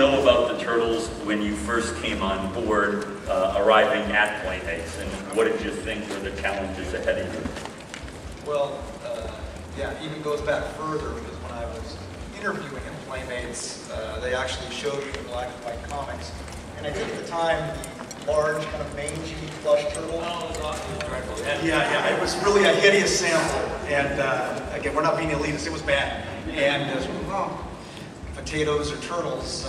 know about the Turtles when you first came on board, arriving at Playmates, and what did you think were the challenges ahead of you? Well, yeah, it even goes back further, because when I was interviewing at Playmates, they actually showed me the black and white comics. And I think at the time, the large, kind of mangy plush turtle. Oh, it was awesome. Yeah, it was really a hideous sample. And again, we're not being elitist, it was bad. And well, potatoes or turtles,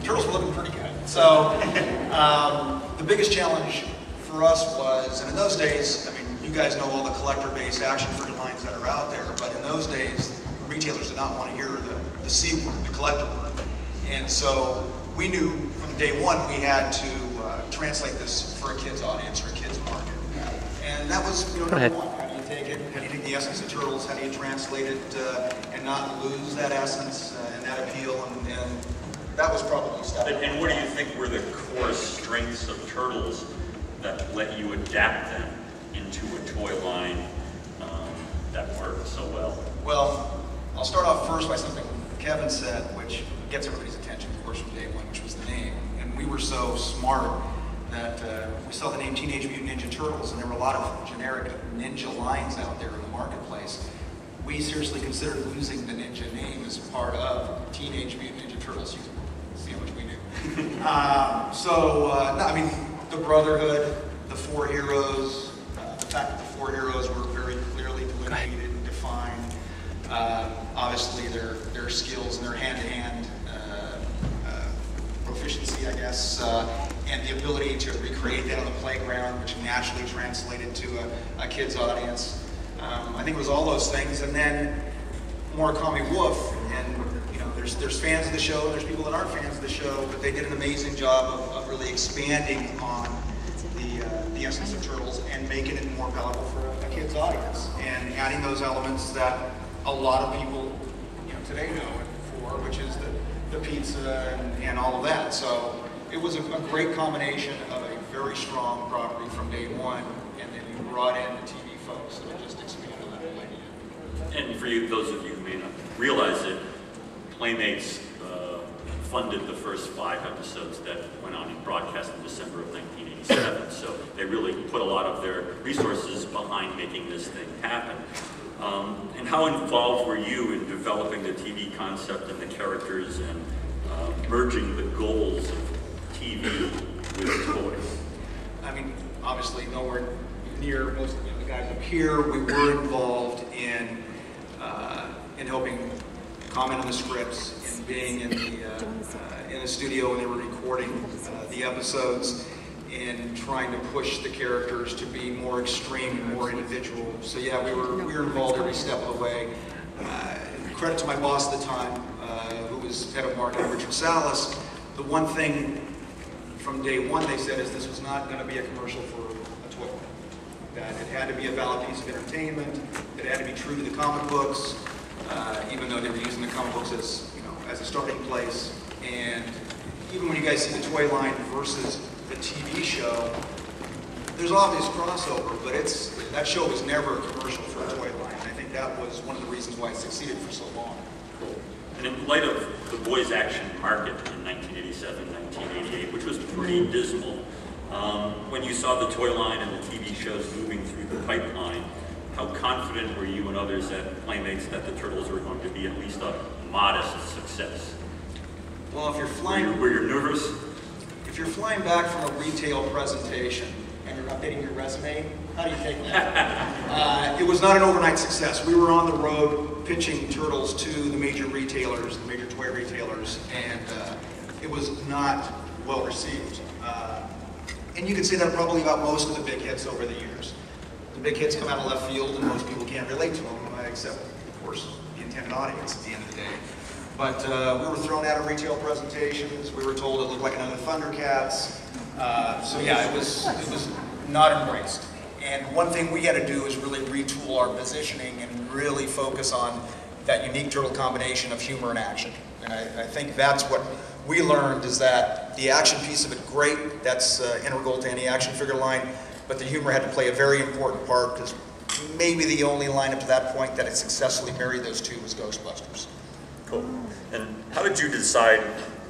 turtles were looking pretty good. So the biggest challenge for us was, and in those days, I mean, you guys know all the collector-based action figure lines that are out there, but in those days, retailers did not want to hear the C word, the collector word. And so we knew from day one we had to translate this for a kid's audience or a kid's market. And that was, number one. How do you take it? How do you take the essence of Turtles? How do you translate it and not lose that essence and that appeal? And that was probably step one. And what do you think were the core strengths of Turtles that let you adapt them into a toy line that worked so well? Well, I'll start off first by something Kevin said, which gets everybody's attention, of course, from day one, which was the name. And we were so smart that we saw the name Teenage Mutant Ninja Turtles, and there were a lot of generic ninja lines out there in the marketplace. We seriously considered losing the ninja name as part of Teenage Mutant Ninja Turtles. You can see how much we knew. No, I mean, the Brotherhood, the four heroes, the fact that the four heroes were very clearly delineated and defined. Obviously, their skills and their hand-to-hand proficiency, I guess, and the ability to recreate that on the playground, which naturally translated to a kid's audience. I think it was all those things, and then Murakami Wolf, and there's fans of the show, there's people that aren't fans of the show, but they did an amazing job of really expanding on the essence of Turtles and making it more palatable for a kid's audience, and adding those elements that a lot of people today know it for, which is the pizza and all of that. So it was a great combination of a very strong property from day one, and then you brought in the TV folks that just expanded on that idea. And for you, those of you who may not realize it, Playmates funded the first 5 episodes that went on in broadcast in December of 1987. So they really put a lot of their resources behind making this thing happen. And how involved were you in developing the TV concept and the characters and merging the goals of TV with toys? I mean, obviously nowhere near most of the guys up here. We were involved in helping comment on the scripts and being in the studio when they were recording the episodes, and trying to push the characters to be more extreme and more individual. So yeah, we were involved every step of the way. Credit to my boss at the time, who was head of marketing, Richard Salas. The one thing from day one they said is this was not going to be a commercial for a toy line. That it had to be a valid piece of entertainment. It had to be true to the comic books, even though they were using the comic books as a starting place. And even when you guys see the toy line versus the TV show, there's obvious crossover, but that show was never a commercial for a toy line. I think that was one of the reasons why it succeeded for so long. Cool. And in light of the boys' action market in 1987, 1988, which was pretty dismal, when you saw the toy line and the TV shows moving through the pipeline, how confident were you and others at Playmates that the Turtles were going to be at least a modest success? Well, if you're flying... Were you nervous? If you're flying back from a retail presentation and you're updating your resume, how do you take that? It was not an overnight success. We were on the road pitching Turtles to the major retailers, the major toy retailers, and it was not well received. And you can say that probably about most of the big hits over the years. The big hits come out of left field and most people can't relate to them, except, of course, the intended audience at the end of the day. But we were thrown out of retail presentations. We were told it looked like another Thundercats. So yeah, it was not embraced. And one thing we had to do is really retool our positioning and really focus on that unique turtle combination of humor and action. And I think that's what we learned, is that the action piece of it, great, that's integral to any action figure line, but the humor had to play a very important part, because maybe the only line up to that point that had successfully married those two was Ghostbusters. Cool. And how did you decide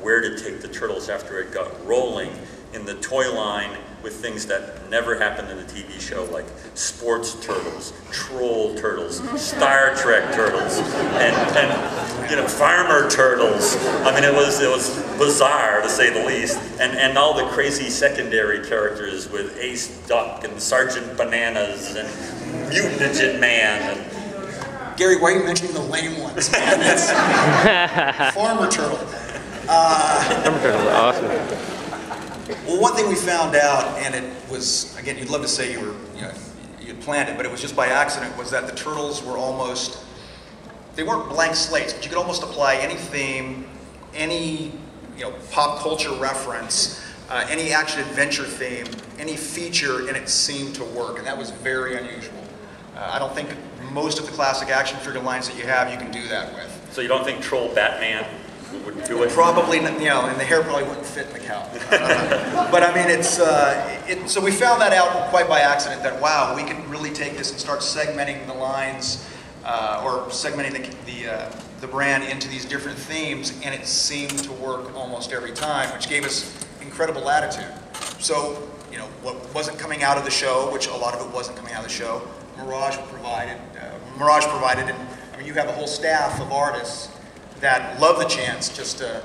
where to take the Turtles after it got rolling in the toy line with things that never happened in the TV show, like sports turtles, troll turtles, Star Trek turtles, and you know, farmer turtles. I mean, it was bizarre to say the least, and all the crazy secondary characters with Ace Duck and Sergeant Bananas and Mutant Ninja Man. And Gary, why are you mentioning the lame ones? Man, that's Farmer Turtle. Farmer Turtles are awesome. Well, one thing we found out, and it was, again, you'd love to say you had planned it, but it was just by accident, was that the Turtles were almost, they weren't blank slates, but you could almost apply any theme, any pop culture reference, any action-adventure theme, any feature, and it seemed to work, and that was very unusual. I don't think most of the classic action figure lines that you have, you can do that with. So you don't think Troll Batman would do it? Probably, and the hair probably wouldn't fit in the cow. But I mean, so we found that out quite by accident, that wow, we could really take this and start segmenting the lines, or segmenting the brand into these different themes, and it seemed to work almost every time, which gave us incredible latitude. So, what wasn't coming out of the show, which a lot of it wasn't coming out of the show, Mirage provided, and I mean, you have a whole staff of artists that love the chance just to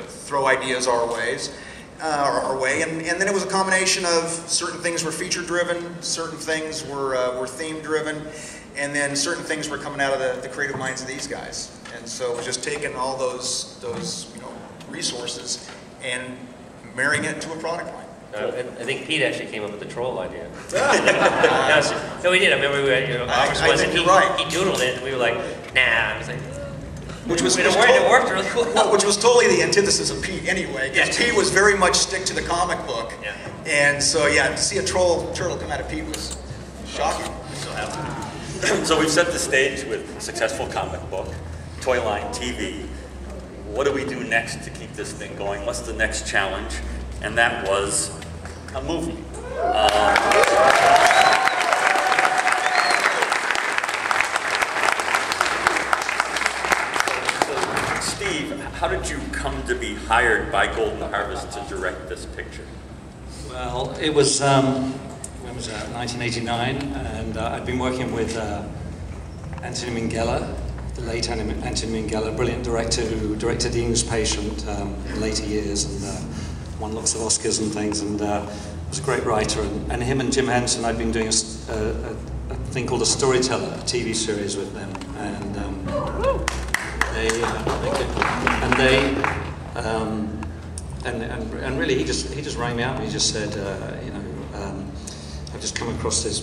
throw ideas our way, and then it was a combination of certain things were feature-driven, certain things were theme-driven, and then certain things were coming out of the creative minds of these guys. And so it was just taking all those resources and marrying it to a product line. I think Pete actually came up with the troll idea. No, we did. I remember I think you're right. He doodled it, and we were like, nah. I was like, it worked really well. Which was totally the antithesis of Pete anyway, because Yeah. Pete was very much stick to the comic book. Yeah. And so, yeah, to see a turtle come out of Pete was shocking. So we've set the stage with successful comic book, toy line, TV. What do we do next to keep this thing going? What's the next challenge? And that was a movie. Steve, how did you come to be hired by Golden Harvest to direct this picture? Well, it was, when was that, 1989, and I'd been working with Anthony Minghella, the late Anthony Minghella, brilliant director who directed The English Patient in later years and won lots of Oscars and things, and was a great writer. And him and Jim Henson, I'd been doing a thing called A Storyteller, a TV series with them, and and really he just rang me up and he just said, I've just come across this